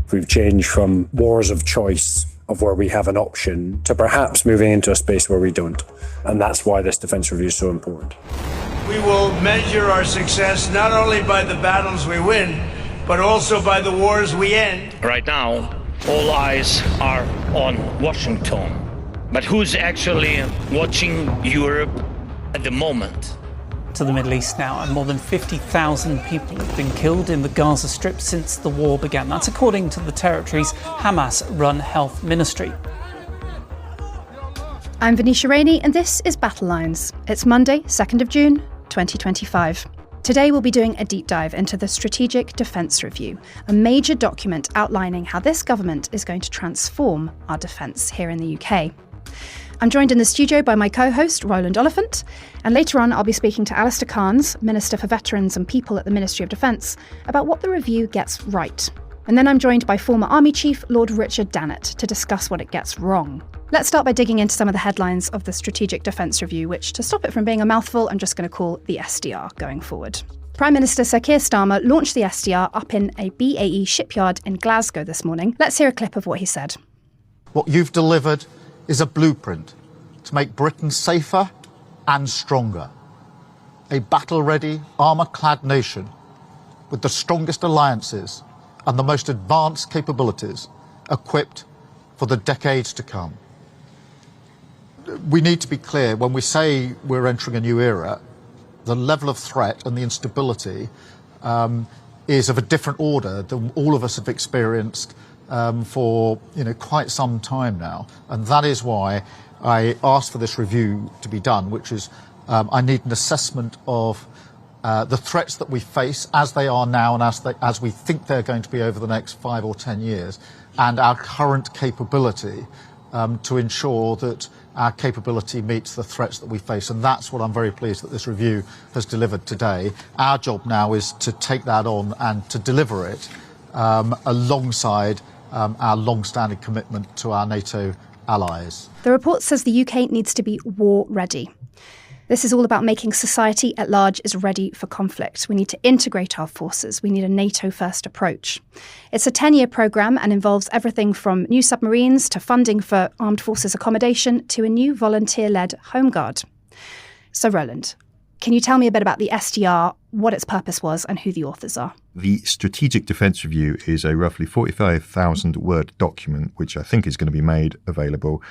We've changed from wars of choice, of where we have an option, to perhaps moving into a space where we don't. And that's why this defence review is so important. We will measure our success not only by the battles we win, but also by the wars we end. Right now, all eyes are on Washington. But who's actually watching Europe at the moment? To the Middle East now, and more than 50,000 people have been killed in the Gaza Strip since the war began. That's according to the territory's Hamas-run health ministry. I'm Venetia Rainey, and this is Battlelines. It's Monday, 2nd of June, 2025. Today we'll be doing a deep dive into the Strategic Defence Review, a major document outlining how this government is going to transform our defence here in the UK. I'm joined in the studio by my co-host, Roland Oliphant, and later on I'll be speaking to Alistair Carns, Minister for Veterans and People at the Ministry of Defence, about what the review gets right. And then I'm joined by former Army Chief Lord Richard Dannatt to discuss what it gets wrong. Let's start by digging into some of the headlines of the Strategic Defence Review, which, to stop it from being a mouthful, I'm just going to call the SDR going forward. Prime Minister Sir Keir Starmer launched the SDR up in a BAE shipyard in Glasgow this morning. Let's hear a clip of what he said. What you've delivered is a blueprint to make Britain safer and stronger. A battle-ready, armour-clad nation with the strongest alliances and the most advanced capabilities equipped for the decades to come. We need to be clear, when we say we're entering a new era, the level of threat and the instability is of a different order than all of us have experienced for quite some time now. And that is why I asked for this review to be done, which is I need an assessment of the threats that we face as they are now and as we think they're going to be over the next 5 or 10 years, and our current capability to ensure that our capability meets the threats that we face. And that's what I'm very pleased that this review has delivered today. Our job now is to take that on and to deliver it alongside our long-standing commitment to our NATO allies. The report says the UK needs to be war-ready. This is all about making society at large is ready for conflict. We need to integrate our forces. We need a NATO-first approach. It's a 10-year programme and involves everything from new submarines to funding for armed forces accommodation to a new volunteer-led Home Guard. So, Roland, can you tell me a bit about the SDR, what its purpose was and who the authors are? The Strategic Defence Review is a roughly 45,000-word document, which I think is going to be made available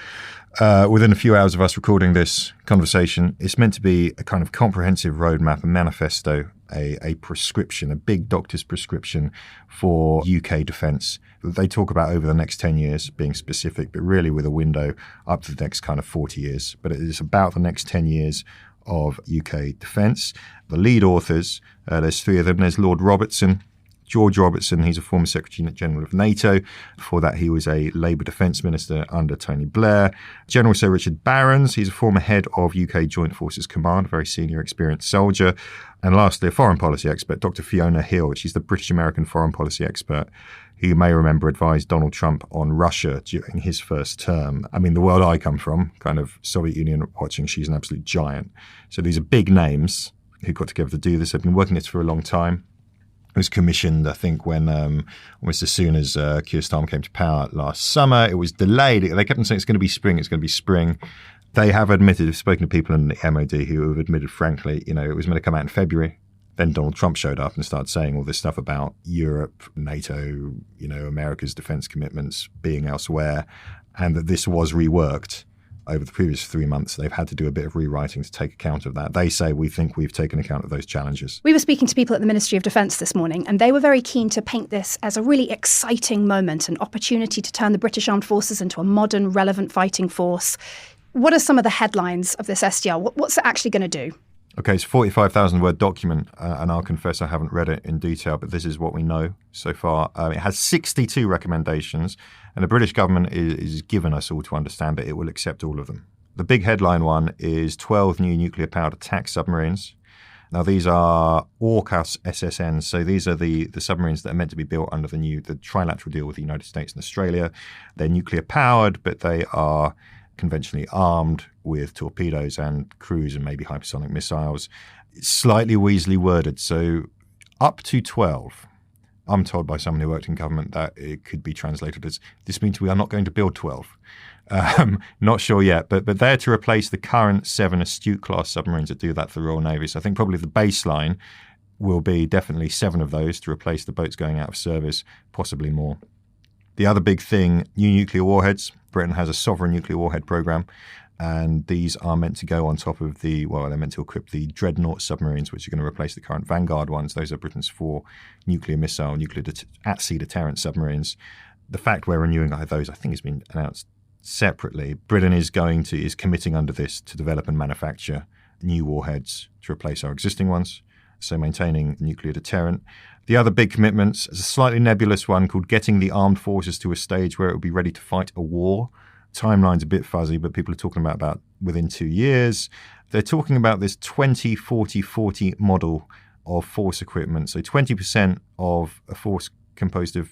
within a few hours of us recording this conversation. It's meant to be a kind of comprehensive roadmap, a manifesto, a prescription, a big doctor's prescription for UK defence. They talk about over the next 10 years being specific, but really with a window up to the next kind of 40 years. But it is about the next 10 years of UK defence. The lead authors, there's 3 of them. There's Lord Robertson, George Robertson. He's a former Secretary General of NATO. Before that, he was a Labour Defence Minister under Tony Blair. General Sir Richard Barrons. He's a former head of UK Joint Forces Command, a very senior, experienced soldier. And lastly, a foreign policy expert, Dr. Fiona Hill. She's the British-American foreign policy expert who you may remember advised Donald Trump on Russia during his first term. I mean, the world I come from, kind of Soviet Union watching, she's an absolute giant. So these are big names who got together to do this. They've been working this for a long time. It was commissioned, I think, when almost as soon as Keir Starmer came to power last summer. It was delayed. They kept on saying it's going to be spring, it's going to be spring. They have admitted, I've spoken to people in the MOD who have admitted, frankly, it was meant to come out in February. Then Donald Trump showed up and started saying all this stuff about Europe, NATO, America's defence commitments being elsewhere, and that this was reworked over the previous 3 months. They've had to do a bit of rewriting to take account of that. They say, we think we've taken account of those challenges. We were speaking to people at the Ministry of Defence this morning, and they were very keen to paint this as a really exciting moment, an opportunity to turn the British Armed Forces into a modern, relevant fighting force. What are some of the headlines of this SDR? What's it actually going to do? Okay, it's a 45,000-word document, and I'll confess I haven't read it in detail, but this is what we know so far. It has 62 recommendations, and the British government is given us all to understand that it will accept all of them. The big headline one is 12 new nuclear-powered attack submarines. Now, these are AUKUS SSNs, so these are the submarines that are meant to be built under the trilateral deal with the United States and Australia. They're nuclear-powered, but they are conventionally armed with torpedoes and cruise and maybe hypersonic missiles. It's slightly weaselly worded, so up to 12. I'm told by someone who worked in government that it could be translated as, this means we are not going to build 12. Not sure yet, but they're to replace the current 7 Astute-class submarines that do that for the Royal Navy. So I think probably the baseline will be definitely 7 of those to replace the boats going out of service, possibly more. The other big thing, new nuclear warheads. Britain has a sovereign nuclear warhead program, and these are meant to go on top of they're meant to equip the Dreadnought submarines, which are going to replace the current Vanguard ones. Those are Britain's 4 nuclear missile, at-sea deterrent submarines. The fact we're renewing those, I think, has been announced separately. Britain is committing under this to develop and manufacture new warheads to replace our existing ones, so maintaining nuclear deterrent. The other big commitments is a slightly nebulous one called getting the armed forces to a stage where it will be ready to fight a war. Timeline's a bit fuzzy, but people are talking about within 2 years. They're talking about this 20-40-40 model of force equipment. So 20% of a force composed of,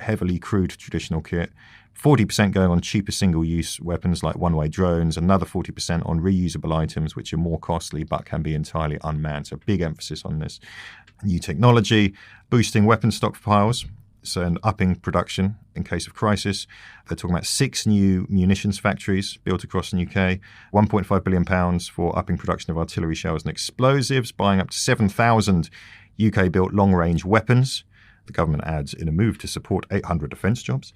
heavily crewed traditional kit, 40% going on cheaper single-use weapons like one-way drones, another 40% on reusable items, which are more costly but can be entirely unmanned. So big emphasis on this. New technology, boosting weapon stockpiles, so and upping production in case of crisis. They're talking about 6 new munitions factories built across the UK, £1.5 billion for upping production of artillery shells and explosives, buying up to 7,000 UK-built long-range weapons. The government adds in a move to support 800 defence jobs,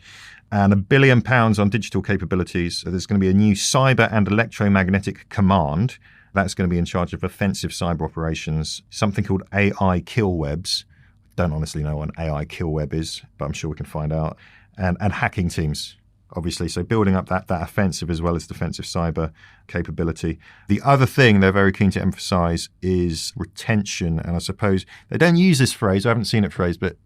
and £1 billion on digital capabilities. So there's going to be a new cyber and electromagnetic command that's going to be in charge of offensive cyber operations, something called AI kill webs. Don't honestly know what an AI kill web is, but I'm sure we can find out. And hacking teams, obviously. So building up that offensive as well as defensive cyber capability. The other thing they're very keen to emphasise is retention. And I suppose they don't use this phrase. I haven't seen it phrased, but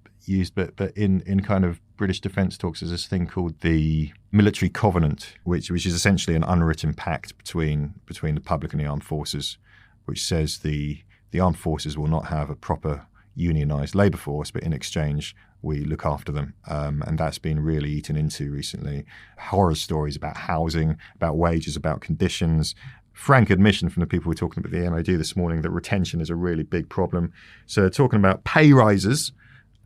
in kind of British defence talks, there's this thing called the military covenant, which is essentially an unwritten pact between the public and the armed forces, which says the armed forces will not have a proper unionised labour force, but in exchange we look after them, and that's been really eaten into recently. Horror stories about housing, about wages, about conditions. Frank admission from the people we're talking about the MOD this morning that retention is a really big problem. So talking about pay rises,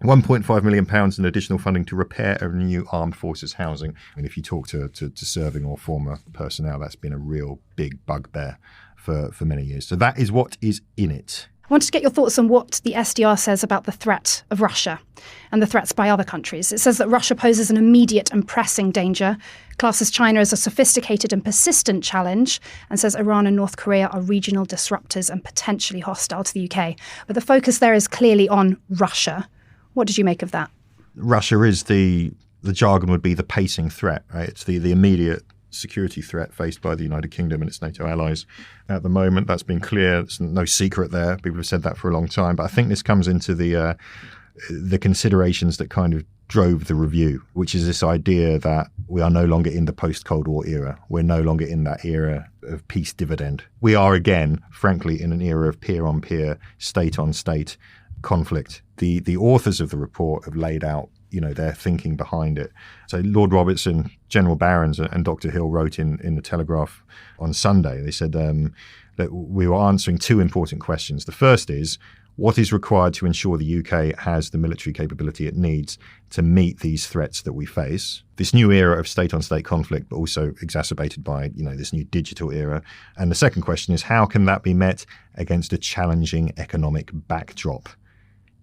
£1.5 million in additional funding to repair and renew armed forces housing. And if you talk to serving or former personnel, that's been a real big bugbear for many years. So that is what is in it. I wanted to get your thoughts on what the SDR says about the threat of Russia and the threats by other countries. It says that Russia poses an immediate and pressing danger, classes China as a sophisticated and persistent challenge, and says Iran and North Korea are regional disruptors and potentially hostile to the UK. But the focus there is clearly on Russia. What did you make of that? Russia is the jargon would be the pacing threat, right? It's the immediate security threat faced by the United Kingdom and its NATO allies at the moment. That's been clear. It's no secret there. People have said that for a long time. But I think this comes into the considerations that kind of drove the review, which is this idea that we are no longer in the post-Cold War era. We're no longer in that era of peace dividend. We are again, frankly, in an era of peer-on-peer, state-on-state conflict. The authors of the report have laid out their thinking behind it. So Lord Robertson, General Barons and Dr. Hill wrote in the Telegraph on Sunday. They said that we were answering 2 important questions. The first is, what is required to ensure the UK has the military capability it needs to meet these threats that we face? This new era of state-on-state conflict, but also exacerbated by this new digital era. And the second question is, how can that be met against a challenging economic backdrop?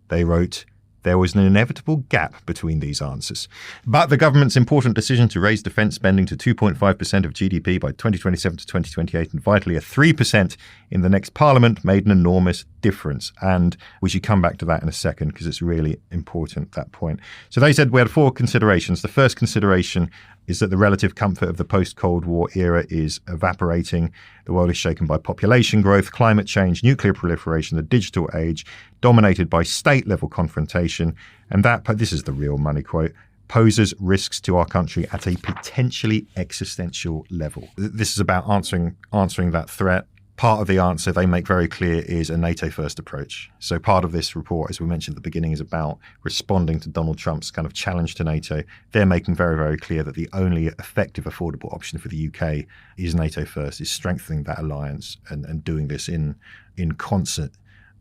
They wrote, there was an inevitable gap between these answers. But the government's important decision to raise defence spending to 2.5% of GDP by 2027 to 2028 and vitally a 3% in the next parliament made an enormous difference. And we should come back to that in a second because it's really important, that point. So they said we had 4 considerations. The first consideration is that the relative comfort of the post-Cold War era is evaporating. The world is shaken by population growth, climate change, nuclear proliferation, the digital age, dominated by state-level confrontation. And this is the real money quote, poses risks to our country at a potentially existential level. This is about answering that threat. Part of the answer they make very clear is a NATO-first approach. So part of this report, as we mentioned at the beginning, is about responding to Donald Trump's kind of challenge to NATO. They're making very, very clear that the only effective, affordable option for the UK is NATO-first, is strengthening that alliance and doing this in concert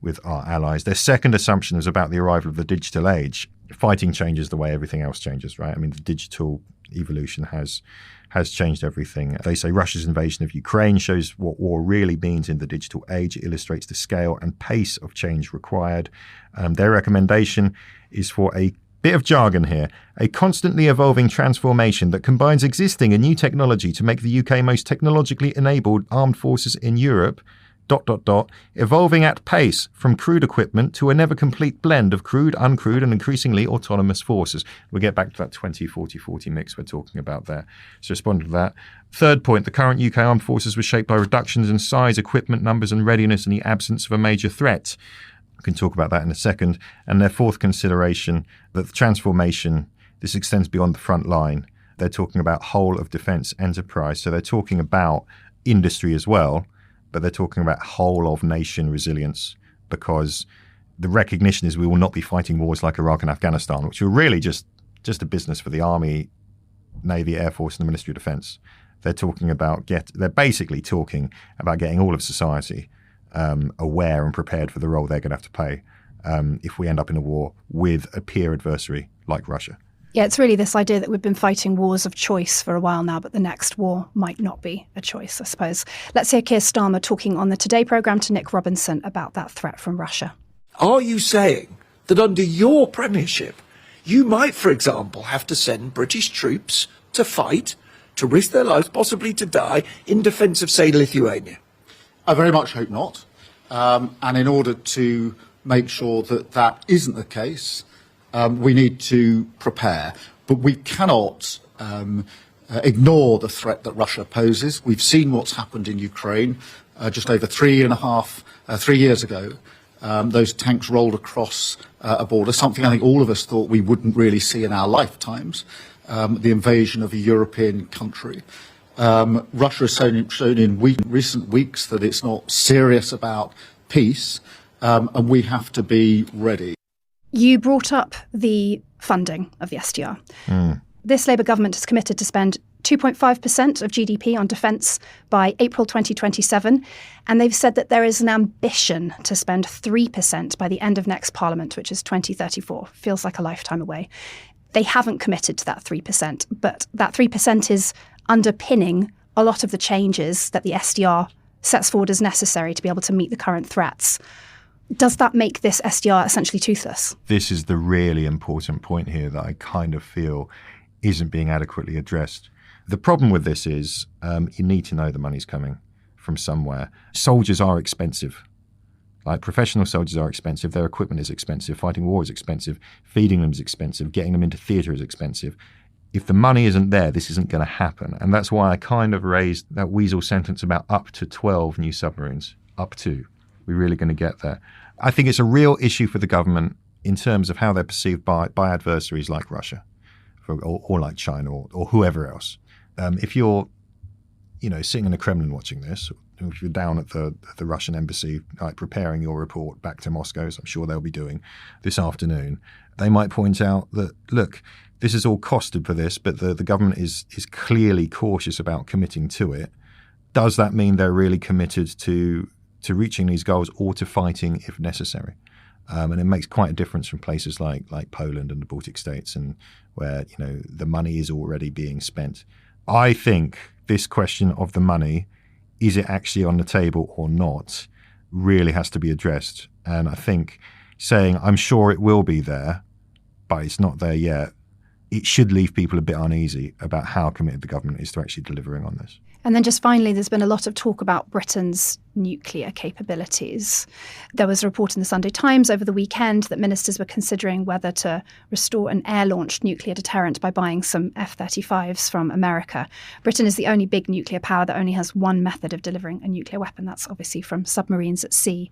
with our allies. Their second assumption was about the arrival of the digital age. Fighting changes the way everything else changes, right? I mean, the digital evolution has changed everything. They say Russia's invasion of Ukraine shows what war really means in the digital age. It illustrates the scale and pace of change required. Their recommendation is for a bit of jargon here, a constantly evolving transformation that combines existing and new technology to make the UK most technologically enabled armed forces in Europe, ... evolving at pace from crude equipment to a never-complete blend of crewed, uncrewed, and increasingly autonomous forces. We'll get back to that 20-40-40 mix we're talking about there. So responding to that. Third point, the current UK armed forces were shaped by reductions in size, equipment numbers, and readiness in the absence of a major threat. We can talk about that in a second. And their fourth consideration, that the transformation, this extends beyond the front line. They're talking about whole of defence enterprise. So they're talking about industry as well, but they're talking about whole of nation resilience, because the recognition is we will not be fighting wars like Iraq and Afghanistan, which are really just a business for the Army, Navy, Air Force, and the Ministry of Defence. They're talking about they're basically talking about getting all of society aware and prepared for the role they're going to have to play if we end up in a war with a peer adversary like Russia. Yeah, it's really this idea that we've been fighting wars of choice for a while now, but the next war might not be a choice, I suppose. Let's hear Keir Starmer talking on the Today programme to Nick Robinson about that threat from Russia. Are you saying that under your premiership, you might, for example, have to send British troops to fight, to risk their lives, possibly to die, in defence of, say, Lithuania? I very much hope not. And in order to make sure that that isn't the case, we need to prepare, but we cannot ignore the threat that Russia poses. We've seen what's happened in Ukraine just over 3 years ago. Those tanks rolled across a border, something I think all of us thought we wouldn't really see in our lifetimes, the invasion of a European country. Russia has shown in recent weeks that it's not serious about peace, and we have to be ready. You brought up the funding of the SDR. This Labour government is committed to spend 2.5% of GDP on defence by April 2027, and they've said that there is an ambition to spend 3% by the end of next Parliament, which is 2034. Feels like a lifetime away. They haven't committed to that 3%, but that 3% is underpinning a lot of the changes that the SDR sets forward as necessary to be able to meet the current threats. Does that make this SDR essentially toothless? This is the really important point here that I kind of feel isn't being adequately addressed. The problem with this is you need to know the money's coming from somewhere. Soldiers are expensive. Like, professional soldiers are expensive. Their equipment is expensive. Fighting war is expensive. Feeding them is expensive. Getting them into theatre is expensive. If the money isn't there, this isn't going to happen. And that's why I kind of raised that weasel sentence about up to 12 new submarines. Up to. We're really going to get there. I think it's a real issue for the government in terms of how they're perceived by adversaries like Russia or like China or whoever else. If you're, sitting in the Kremlin watching this, if you're down at the Russian embassy, like, preparing your report back to Moscow, as I'm sure they'll be doing this afternoon, they might point out that, look, this is all costed for this, but the government is clearly cautious about committing to it. Does that mean they're really committed to reaching these goals or to fighting if necessary? And it makes quite a difference from places like Poland and the Baltic states, and where the money is already being spent. I think this question of the money, is it actually on the table or not, really has to be addressed. And I think saying, I'm sure it will be there, but it's not there yet, it should leave people a bit uneasy about how committed the government is to actually delivering on this. And then just finally, there's been a lot of talk about Britain's nuclear capabilities. There was a report in the Sunday Times over the weekend that ministers were considering whether to restore an air-launched nuclear deterrent by buying some F-35s from America. Britain is the only big nuclear power that only has one method of delivering a nuclear weapon. That's obviously from submarines at sea.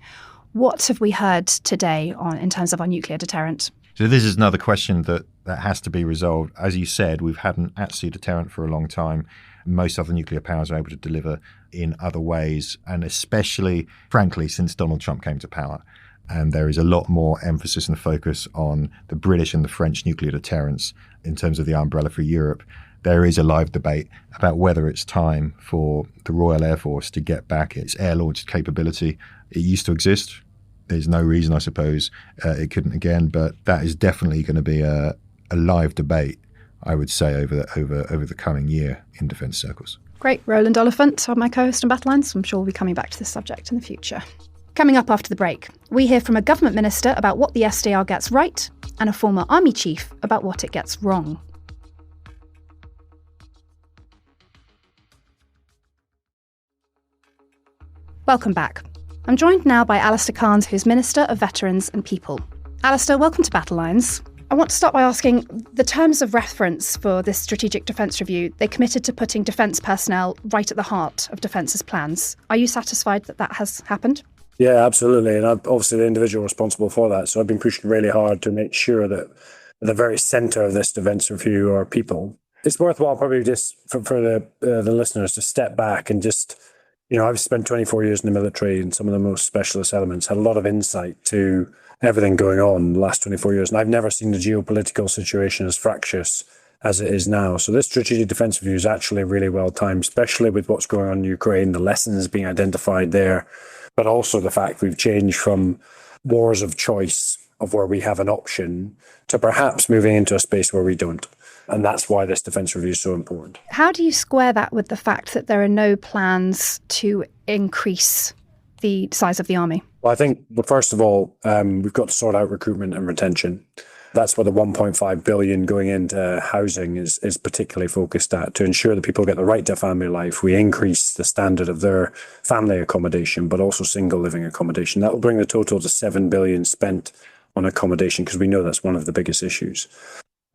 What have we heard today in terms of our nuclear deterrent? So this is another question that has to be resolved. As you said, we've had an at-sea deterrent for a long time. Most other nuclear powers are able to deliver in other ways, and especially, frankly, since Donald Trump came to power. And there is a lot more emphasis and focus on the British and the French nuclear deterrents in terms of the umbrella for Europe. There is a live debate about whether it's time for the Royal Air Force to get back its air-launched capability. It used to exist. there's no reason, I suppose, it couldn't again. But that is definitely going to be a live debate, I would say, over the coming year in defence circles. Great. Roland Oliphant, my co-host on Battlelines. I'm sure we'll be coming back to this subject in the future. Coming up after the break, we hear from a government minister about what the SDR gets right and a former army chief about what it gets wrong. Welcome back. I'm joined now by Alistair Carns, who's Minister of Veterans and People. Alistair, welcome to Battlelines. I want to start by asking, the terms of reference for this strategic defence review, they committed to putting defence personnel right at the heart of defence's plans. Are you satisfied that that has happened? Yeah, absolutely. And I'm obviously the individual responsible for that. So I've been pushing really hard to make sure that at the very centre of this defence review are people. It's worthwhile probably just for the listeners to step back and just, I've spent 24 years in the military in some of the most specialist elements, had a lot of insight to everything going on in the last 24 years. And I've never seen the geopolitical situation as fractious as it is now. So this strategic defence review is actually really well timed, especially with what's going on in Ukraine, the lessons being identified there, but also the fact we've changed from wars of choice, of where we have an option, to perhaps moving into a space where we don't. And that's why this defence review is so important. How do you square that with the fact that there are no plans to increase the size of the army? Well, I think, first of all, we've got to sort out recruitment and retention. That's where the 1.5 billion going into housing is particularly focused at, to ensure that people get the right to family life. We increase the standard of their family accommodation, but also single living accommodation. That will bring the total to 7 billion spent on accommodation, because we know that's one of the biggest issues.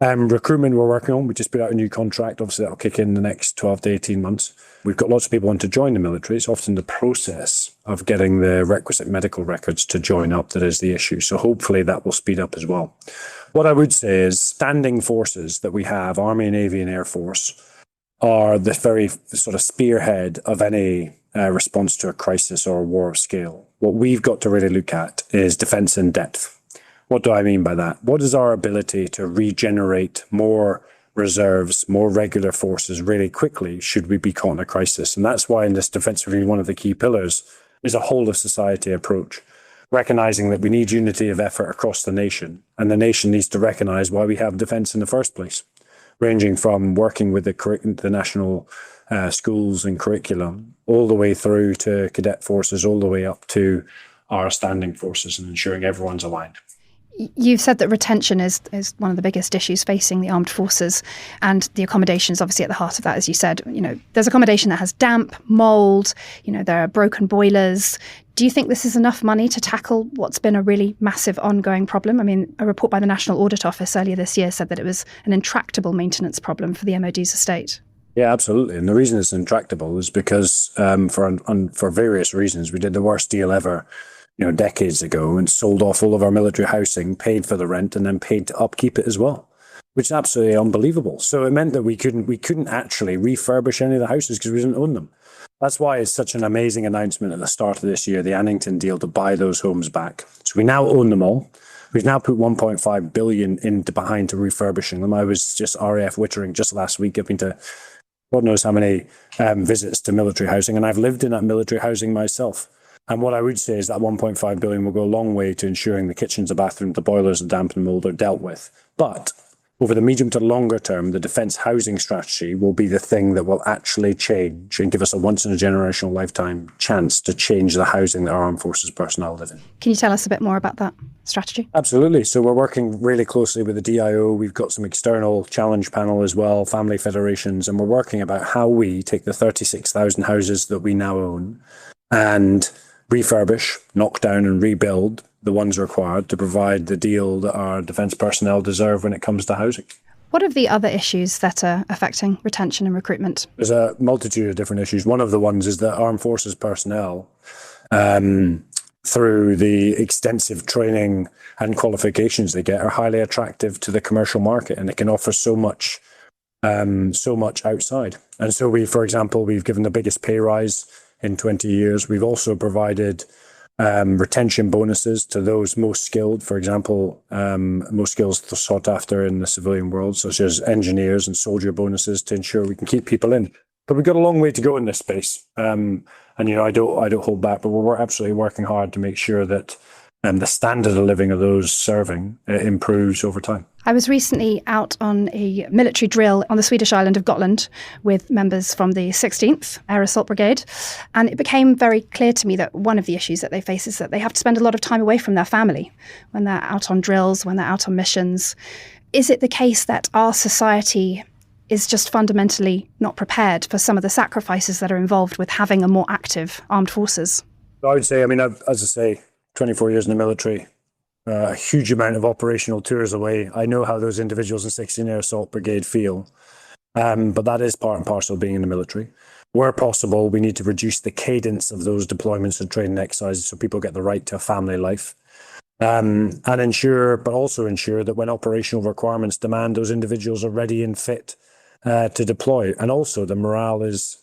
Recruitment we're working on. We just put out a new contract. Obviously, that'll kick in the next 12 to 18 months. We've got lots of people wanting to join the military. It's often the process of getting the requisite medical records to join up that is the issue. So hopefully that will speed up as well. What I would say is standing forces that we have, Army, Navy and Air Force, are the very sort of spearhead of any response to a crisis or a war of scale. What we've got to really look at is defence in depth. What do I mean by that? What is our ability to regenerate more reserves, more regular forces really quickly should we be caught in a crisis? And that's why in this defence review, one of the key pillars is a whole of society approach, recognising that we need unity of effort across the nation. And the nation needs to recognise why we have defence in the first place, ranging from working with the national schools and curriculum, all the way through to cadet forces, all the way up to our standing forces, and ensuring everyone's aligned. You've said that retention is one of the biggest issues facing the armed forces, and the accommodation is obviously at the heart of that. As you said, there's accommodation that has damp, mould, there are broken boilers. Do you think this is enough money to tackle what's been a really massive ongoing problem? I mean, a report by the National Audit Office earlier this year said that it was an intractable maintenance problem for the MOD's estate. Yeah, absolutely. And the reason it's intractable is because for various reasons, we did the worst deal ever decades ago, and sold off all of our military housing, paid for the rent, and then paid to upkeep it as well, which is absolutely unbelievable. So it meant that we couldn't actually refurbish any of the houses because we didn't own them. That's why it's such an amazing announcement at the start of this year, the Annington deal, to buy those homes back. So we now own them all. We've now put 1.5 billion behind to refurbishing them. I was just RAF Wittering just last week. I've been to God knows how many visits to military housing, and I've lived in that military housing myself. And what I would say is that 1.5 billion will go a long way to ensuring the kitchens, the bathrooms, the boilers, the damp and mould are dealt with. But over the medium to longer term, the defence housing strategy will be the thing that will actually change and give us a once-in-a-generational lifetime chance to change the housing that our armed forces personnel live in. Can you tell us a bit more about that strategy? Absolutely. So we're working really closely with the DIO. We've got some external challenge panel as well, family federations, and we're working about how we take the 36,000 houses that we now own and refurbish, knock down and rebuild the ones required to provide the deal that our defence personnel deserve when it comes to housing. What are the other issues that are affecting retention and recruitment? There's a multitude of different issues. One of the ones is that armed forces personnel, through the extensive training and qualifications they get, are highly attractive to the commercial market, and it can offer so much outside. And so we've given the biggest pay rise in 20 years. We've also provided retention bonuses to those most skilled, for example, most skills sought after in the civilian world, such as engineers, and soldier bonuses to ensure we can keep people in. But we've got a long way to go in this space. And I don't hold back, but we're absolutely working hard to make sure that the standard of living of those serving improves over time. I was recently out on a military drill on the Swedish island of Gotland with members from the 16th Air Assault Brigade, and it became very clear to me that one of the issues that they face is that they have to spend a lot of time away from their family when they're out on drills, when they're out on missions. Is it the case that our society is just fundamentally not prepared for some of the sacrifices that are involved with having a more active armed forces? I would say, as I say, 24 years in the military, a huge amount of operational tours away. I know how those individuals in 16 Air Assault Brigade feel, but that is part and parcel of being in the military. Where possible, we need to reduce the cadence of those deployments and training exercises so people get the right to a family life. And ensure that when operational requirements demand, those individuals are ready and fit to deploy, and also the morale is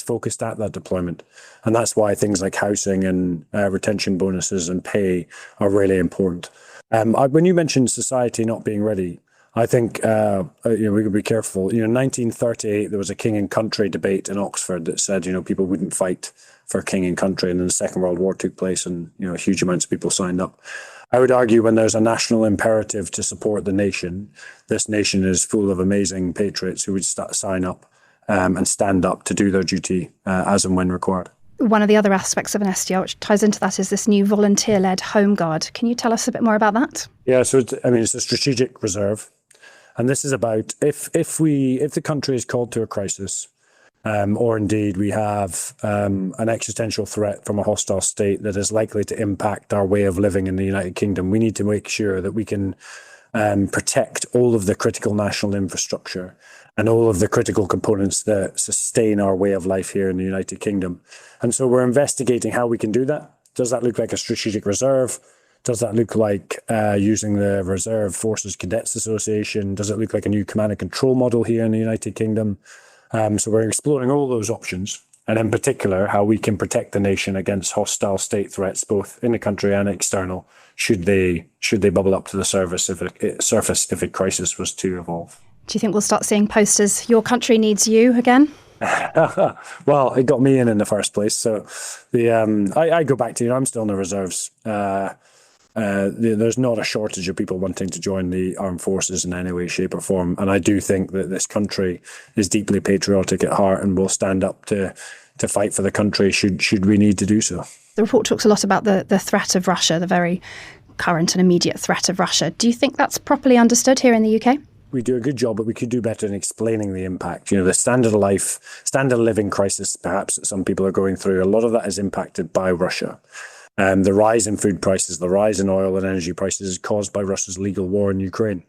focused at that deployment, and that's why things like housing and retention bonuses and pay are really important. When you mentioned society not being ready, I think we could be careful. 1938 there was a king and country debate in Oxford that said people wouldn't fight for king and country, and then the Second World War took place, and huge amounts of people signed up. I would argue when there's a national imperative to support the nation, this nation is full of amazing patriots who would sign up and stand up to do their duty as and when required. One of the other aspects of an SDR, which ties into that, is this new volunteer-led Home Guard. Can you tell us a bit more about that? Yeah, so it's a strategic reserve. And this is about if the country is called to a crisis, or indeed we have an existential threat from a hostile state that is likely to impact our way of living in the United Kingdom, we need to make sure that we can protect all of the critical national infrastructure and all of the critical components that sustain our way of life here in the United Kingdom. And so we're investigating how we can do that. Does that look like a strategic reserve? Does that look like using the Reserve Forces Cadets Association? Does it look like a new command and control model here in the United Kingdom? So we're exploring all those options, and in particular, how we can protect the nation against hostile state threats, both in the country and external, should they bubble up to the surface if a crisis was to evolve. Do you think we'll start seeing posters, "Your country needs you," again? Well, it got me in the first place. So I go back to, I'm still in the reserves. There's not a shortage of people wanting to join the armed forces in any way, shape or form. And I do think that this country is deeply patriotic at heart and will stand up to fight for the country should we need to do so. The report talks a lot about the threat of Russia, the very current and immediate threat of Russia. Do you think that's properly understood here in the UK? We do a good job, but we could do better in explaining the impact. The standard of living crisis perhaps that some people are going through, a lot of that is impacted by Russia. The rise in food prices, the rise in oil and energy prices is caused by Russia's legal war in Ukraine.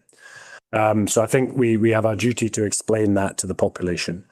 So I think we have our duty to explain that to the population.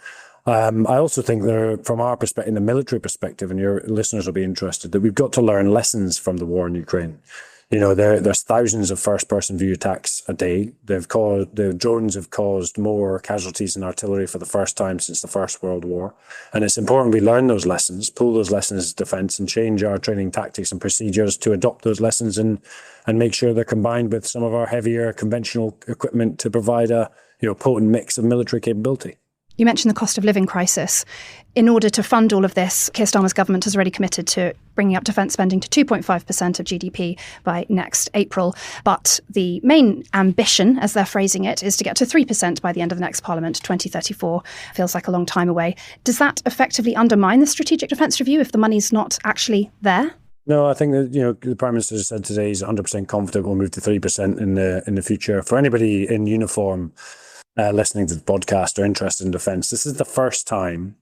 I also think from our perspective, in the military perspective, and your listeners will be interested, that we've got to learn lessons from the war in Ukraine. There's thousands of first-person view attacks a day. The drones have caused more casualties in artillery for the first time since the First World War. And it's important we learn those lessons, pull those lessons as defence, and change our training tactics and procedures to adopt those lessons and make sure they're combined with some of our heavier conventional equipment to provide a potent mix of military capability. You mentioned the cost of living crisis. In order to fund all of this, Keir Starmer's government has already committed to bringing up defence spending to 2.5% of GDP by next April. But the main ambition, as they're phrasing it, is to get to 3% by the end of the next Parliament, 2034. Feels like a long time away. Does that effectively undermine the Strategic Defence Review if the money's not actually there? No, I think that the Prime Minister said today he's 100% confident we'll move to 3% in the future. For anybody in uniform listening to the podcast or interested in defence, this is the first time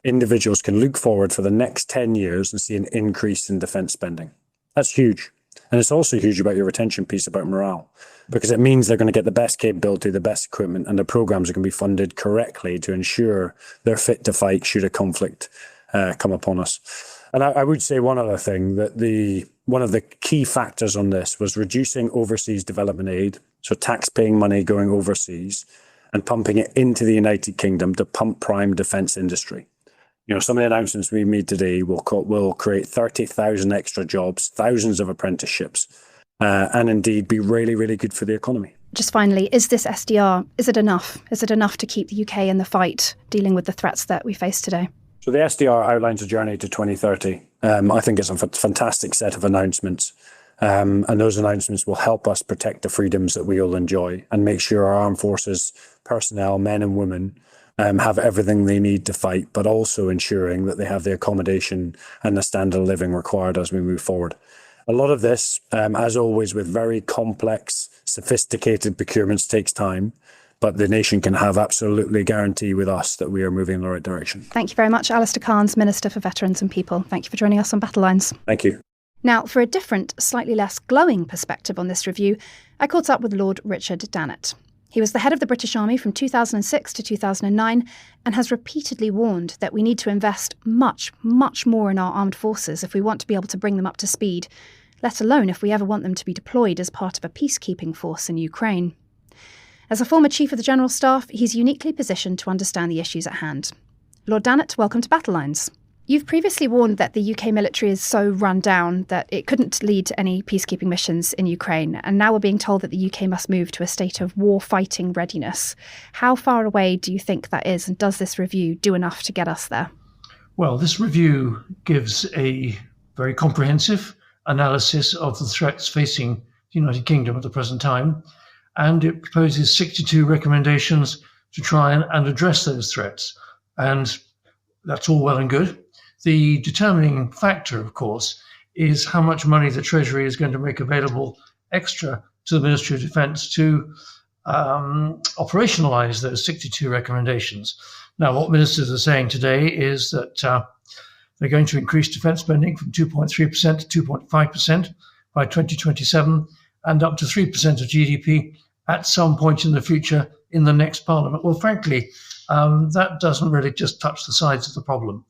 individuals can look forward for the next 10 years and see an increase in defence spending. That's huge. And it's also huge about your retention piece about morale, because it means they're going to get the best capability, the best equipment, and the programmes are going to be funded correctly to ensure they're fit to fight should a conflict come upon us. And I would say one other thing, that one of the key factors on this was reducing overseas development aid, so tax-paying money going overseas, and pumping it into the United Kingdom to pump prime defence industry. Some of the announcements we made today will create 30,000 extra jobs, thousands of apprenticeships, and indeed be really, really good for the economy. Just finally, is this SDR, is it enough? Is it enough to keep the UK in the fight, dealing with the threats that we face today? So the SDR outlines a journey to 2030. I think it's a fantastic set of announcements. And those announcements will help us protect the freedoms that we all enjoy and make sure our armed forces personnel, men and women, have everything they need to fight, but also ensuring that they have the accommodation and the standard of living required as we move forward. A lot of this, as always, with very complex, sophisticated procurements takes time, but the nation can have absolutely guarantee with us that we are moving in the right direction. Thank you very much, Alistair Carns, Minister for Veterans and People. Thank you for joining us on Battlelines. Thank you. Now, for a different, slightly less glowing perspective on this review, I caught up with Lord Richard Dannatt. He was the head of the British Army from 2006 to 2009 and has repeatedly warned that we need to invest much, much more in our armed forces if we want to be able to bring them up to speed, let alone if we ever want them to be deployed as part of a peacekeeping force in Ukraine. As a former Chief of the General Staff, he's uniquely positioned to understand the issues at hand. Lord Dannatt, welcome to Battlelines. You've previously warned that the UK military is so run down that it couldn't lead to any peacekeeping missions in Ukraine, and now we're being told that the UK must move to a state of war-fighting readiness. How far away do you think that is, and does this review do enough to get us there? Well, this review gives a very comprehensive analysis of the threats facing the United Kingdom at the present time, and it proposes 62 recommendations to try and address those threats. And that's all well and good. The determining factor, of course, is how much money the Treasury is going to make available extra to the Ministry of Defence to operationalise those 62 recommendations. Now, what ministers are saying today is that they're going to increase defence spending from 2.3% to 2.5% by 2027 and up to 3% of GDP at some point in the future in the next Parliament. Well, frankly, that doesn't really just touch the sides of the problem.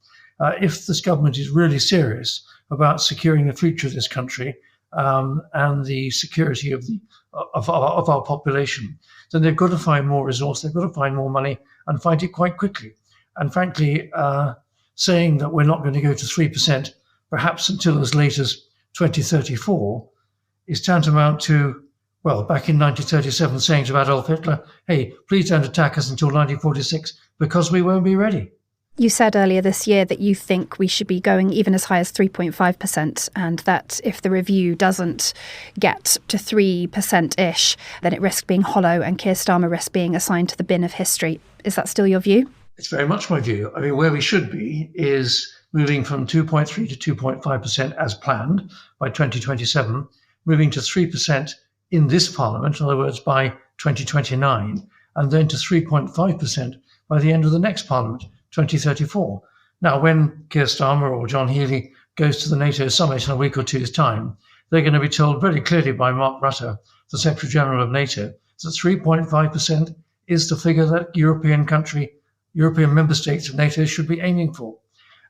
If this government is really serious about securing the future of this country and the security of our population, then they've got to find more resource, they've got to find more money and find it quite quickly. And frankly, saying that we're not going to go to 3%, perhaps until as late as 2034, is tantamount to, well, back in 1937 saying to Adolf Hitler, hey, please don't attack us until 1946 because we won't be ready. You said earlier this year that you think we should be going even as high as 3.5%, and that if the review doesn't get to 3%-ish, then it risks being hollow and Keir Starmer risks being assigned to the bin of history. Is that still your view? It's very much my view. I mean, where we should be is moving from 2.3 to 2.5% as planned by 2027, moving to 3% in this Parliament, in other words, by 2029, and then to 3.5% by the end of the next Parliament, 2034. Now, when Keir Starmer or John Healey goes to the NATO summit in a week or two's time, they're going to be told very clearly by Mark Rutte, the Secretary General of NATO, that 3.5% is the figure that European member states of NATO should be aiming for.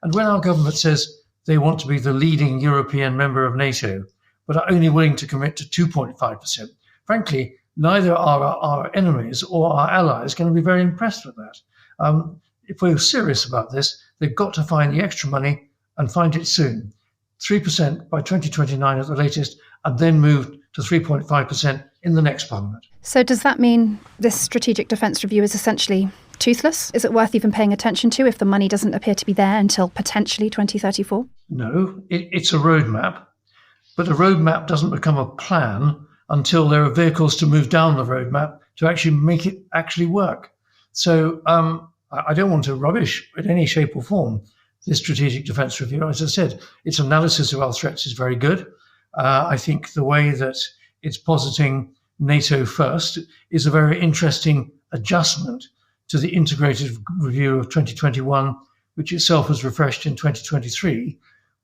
And when our government says they want to be the leading European member of NATO, but are only willing to commit to 2.5%, frankly, neither are our enemies or our allies going to be very impressed with that. If we're serious about this, they've got to find the extra money and find it soon. 3% by 2029 at the latest, and then move to 3.5% in the next Parliament. So does that mean this strategic defence review is essentially toothless? Is it worth even paying attention to if the money doesn't appear to be there until potentially 2034? No, it's a roadmap, but a roadmap doesn't become a plan until there are vehicles to move down the roadmap to actually make it actually work. So I don't want to rubbish in any shape or form this strategic defence review. As I said, its analysis of our threats is very good. I think the way that it's positing NATO first is a very interesting adjustment to the integrated review of 2021, which itself was refreshed in 2023,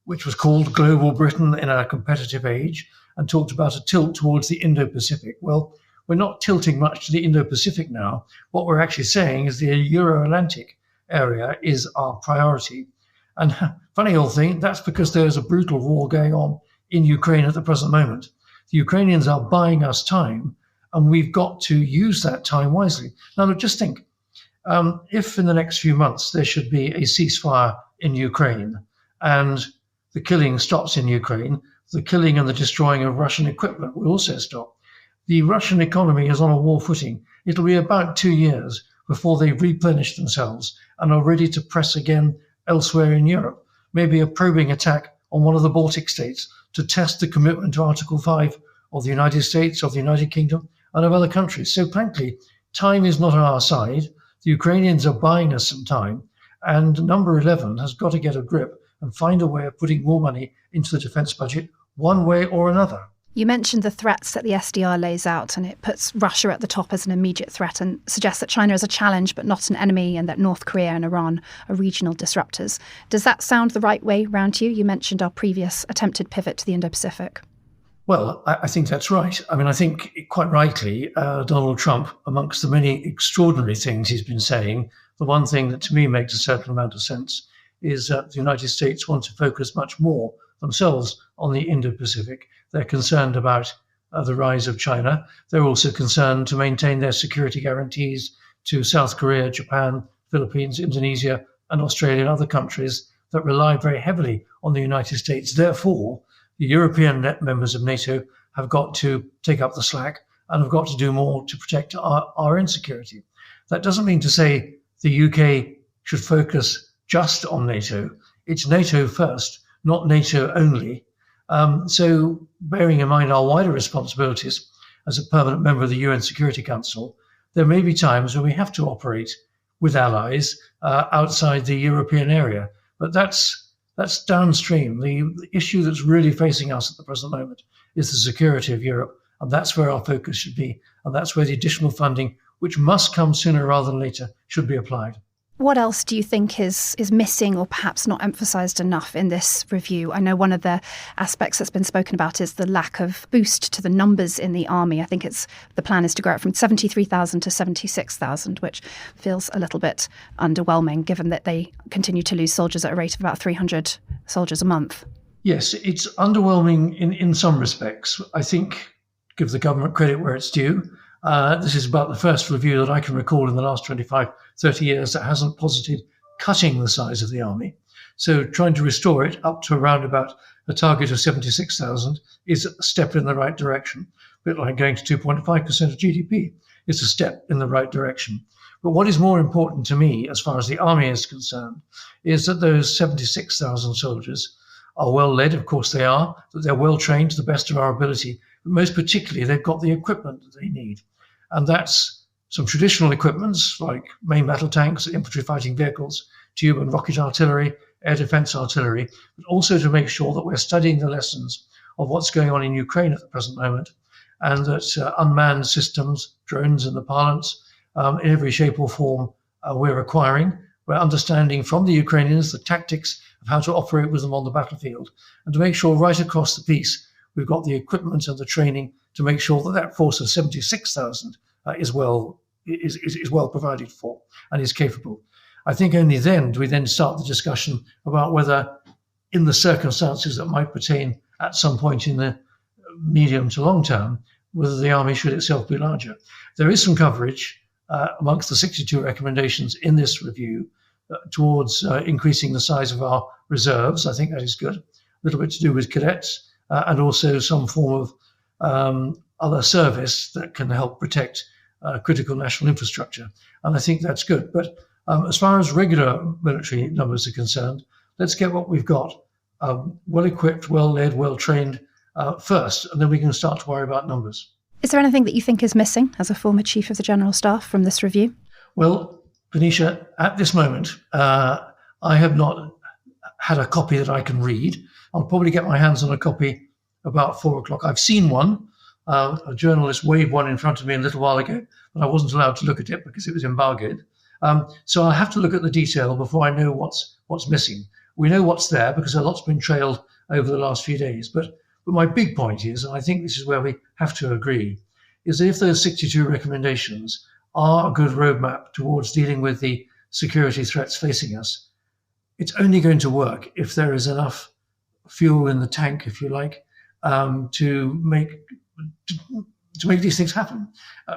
which was called Global Britain in a Competitive Age, and talked about a tilt towards the Indo-Pacific. Well, we're not tilting much to the Indo-Pacific now. What we're actually saying is the Euro-Atlantic area is our priority. And funny old thing, that's because there's a brutal war going on in Ukraine at the present moment. The Ukrainians are buying us time, and we've got to use that time wisely. Now, just think, if in the next few months there should be a ceasefire in Ukraine and the killing stops in Ukraine, the killing and the destroying of Russian equipment will also stop. The Russian economy is on a war footing. It'll be about 2 years before they replenish themselves and are ready to press again elsewhere in Europe. Maybe a probing attack on one of the Baltic states to test the commitment to Article 5 of the United States, of the United Kingdom, and of other countries. So frankly, time is not on our side. The Ukrainians are buying us some time, and number 11 has got to get a grip and find a way of putting more money into the defence budget one way or another. You mentioned the threats that the SDR lays out, and it puts Russia at the top as an immediate threat and suggests that China is a challenge but not an enemy, and that North Korea and Iran are regional disruptors. Does that sound the right way round to you? You mentioned our previous attempted pivot to the Indo-Pacific. Well, I think that's right. I mean, I think quite rightly, Donald Trump, amongst the many extraordinary things he's been saying, the one thing that to me makes a certain amount of sense is that the United States want to focus much more themselves on the Indo-Pacific. They're concerned about the rise of China. They're also concerned to maintain their security guarantees to South Korea, Japan, Philippines, Indonesia, and Australia and other countries that rely very heavily on the United States. Therefore, the European members of NATO have got to take up the slack and have got to do more to protect our own security. That doesn't mean to say the UK should focus just on NATO. It's NATO first, not NATO only. So bearing in mind our wider responsibilities as a permanent member of the UN Security Council, there may be times when we have to operate with allies outside the European area. But that's downstream. The issue that's really facing us at the present moment is the security of Europe, and that's where our focus should be, and that's where the additional funding, which must come sooner rather than later, should be applied. What else do you think is missing or perhaps not emphasised enough in this review? I know one of the aspects that's been spoken about is the lack of boost to the numbers in the army. I think the plan is to grow it from 73,000 to 76,000, which feels a little bit underwhelming given that they continue to lose soldiers at a rate of about 300 soldiers a month. Yes, it's underwhelming in some respects. I think, give the government credit where it's due. This is about the first review that I can recall in the last 25, 30 years that hasn't posited cutting the size of the army. So trying to restore it up to around about a target of 76,000 is a step in the right direction. A bit like going to 2.5% of GDP. It's a step in the right direction. But what is more important to me, as far as the army is concerned, is that those 76,000 soldiers are well led, of course they are, that they're well trained to the best of our ability, but most particularly they've got the equipment that they need. And that's some traditional equipments like main battle tanks, infantry fighting vehicles, tube and rocket artillery, air defense artillery, but also to make sure that we're studying the lessons of what's going on in Ukraine at the present moment, and that unmanned systems, drones in the parlance, in every shape or form we're acquiring. We're understanding from the Ukrainians the tactics of how to operate with them on the battlefield, and to make sure right across the piece we've got the equipment and the training to make sure that that force of 76,000 is well provided for and is capable. I think only then do we then start the discussion about whether, in the circumstances that might pertain at some point in the medium to long term, whether the army should itself be larger. There is some coverage amongst the 62 recommendations in this review towards increasing the size of our reserves. I think that is good. A little bit to do with cadets and also some form of other service that can help protect critical national infrastructure. And I think that's good. But as far as regular military numbers are concerned, let's get what we've got. Well-equipped, well-led, well-trained first, and then we can start to worry about numbers. Is there anything that you think is missing as a former Chief of the General Staff from this review? Well, Venetia, at this moment, I have not had a copy that I can read. I'll probably get my hands on a copy about 4 o'clock. I've seen one. A journalist waved one in front of me a little while ago, but I wasn't allowed to look at it because it was embargoed. So I'll have to look at the detail before I know what's missing. We know what's there because a lot's been trailed over the last few days. But my big point is, and I think this is where we have to agree, is that if those 62 recommendations are a good roadmap towards dealing with the security threats facing us, it's only going to work if there is enough fuel in the tank, if you like, to make these things happen.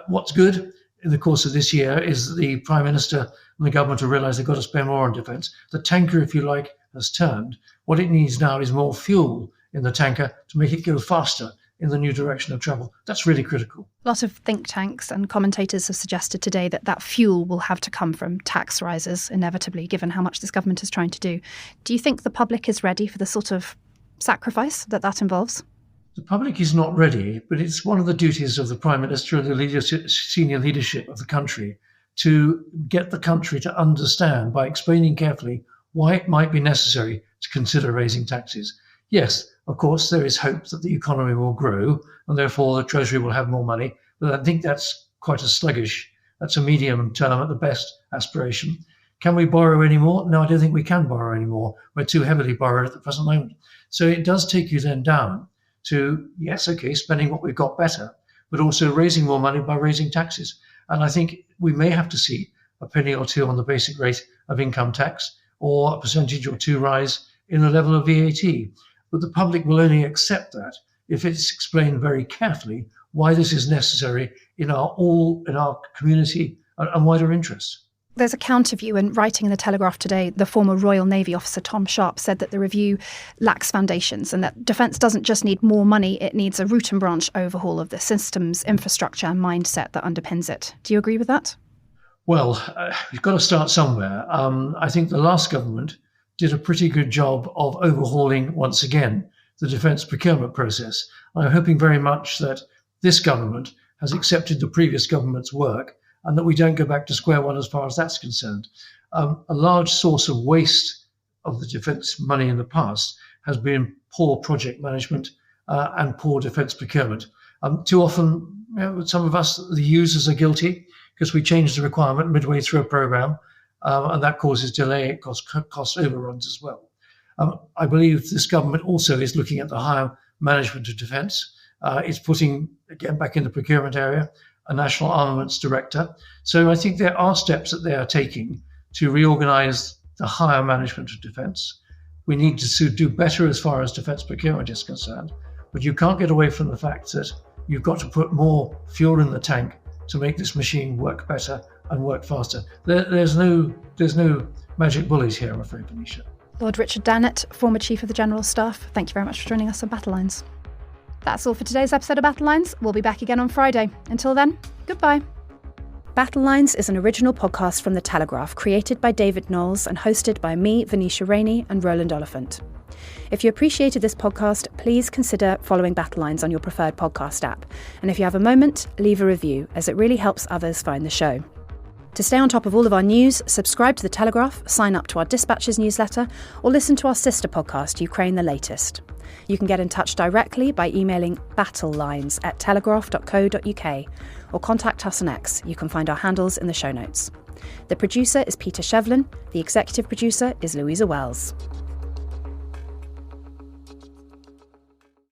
What's good in the course of this year is the Prime Minister and the government have realised they've got to spend more on defence. The tanker, if you like, has turned. What it needs now is more fuel in the tanker to make it go faster in the new direction of travel. That's really critical. A lot of think tanks and commentators have suggested today that fuel will have to come from tax rises, inevitably, given how much this government is trying to do. Do you think the public is ready for the sort of sacrifice that involves? The public is not ready, but it's one of the duties of the Prime Minister and the senior leadership of the country to get the country to understand by explaining carefully why it might be necessary to consider raising taxes. Yes, of course, there is hope that the economy will grow and therefore the Treasury will have more money, but I think that's quite a sluggish, that's a medium term at the best aspiration. Can we borrow any more? No, I don't think we can borrow any more. We're too heavily borrowed at the present moment. So it does take you then down to, yes, okay, spending what we've got better, but also raising more money by raising taxes. And I think we may have to see a penny or two on the basic rate of income tax or a percentage or two rise in the level of VAT. But the public will only accept that if it's explained very carefully why this is necessary in our community and wider interests. There's a counter view, and writing in the Telegraph today, the former Royal Navy officer Tom Sharp said that the review lacks foundations and that defence doesn't just need more money, it needs a root and branch overhaul of the systems, infrastructure and mindset that underpins it. Do you agree with that? Well, you've got to start somewhere. I think the last government did a pretty good job of overhauling, once again, the defence procurement process. I'm hoping very much that this government has accepted the previous government's work and that we don't go back to square one as far as that's concerned. A large source of waste of the defence money in the past has been poor project management and poor defence procurement. Too often, some of us, the users, are guilty because we change the requirement midway through a programme, and that causes delay, it cost overruns as well. I believe this government also is looking at the higher management of defence. It's putting, again, back in the procurement area, a National Armaments Director. So I think there are steps that they are taking to reorganise the higher management of defence. We need to do better as far as defence procurement is concerned, but you can't get away from the fact that you've got to put more fuel in the tank to make this machine work better and work faster. There's no magic bullet here, I'm afraid, Venetia. Lord Richard Dannatt, former Chief of the General Staff, thank you very much for joining us on Battlelines. That's all for today's episode of Battlelines. We'll be back again on Friday. Until then, goodbye. Battlelines is an original podcast from The Telegraph, created by David Knowles and hosted by me, Venetia Rainey, and Roland Oliphant. If you appreciated this podcast, please consider following Battlelines on your preferred podcast app. And if you have a moment, leave a review, as it really helps others find the show. To stay on top of all of our news, subscribe to The Telegraph, sign up to our Dispatches newsletter, or listen to our sister podcast, Ukraine the Latest. You can get in touch directly by emailing battlelines@telegraph.co.uk or contact us on X. You can find our handles in the show notes. The producer is Peter Shevlin. The executive producer is Louisa Wells.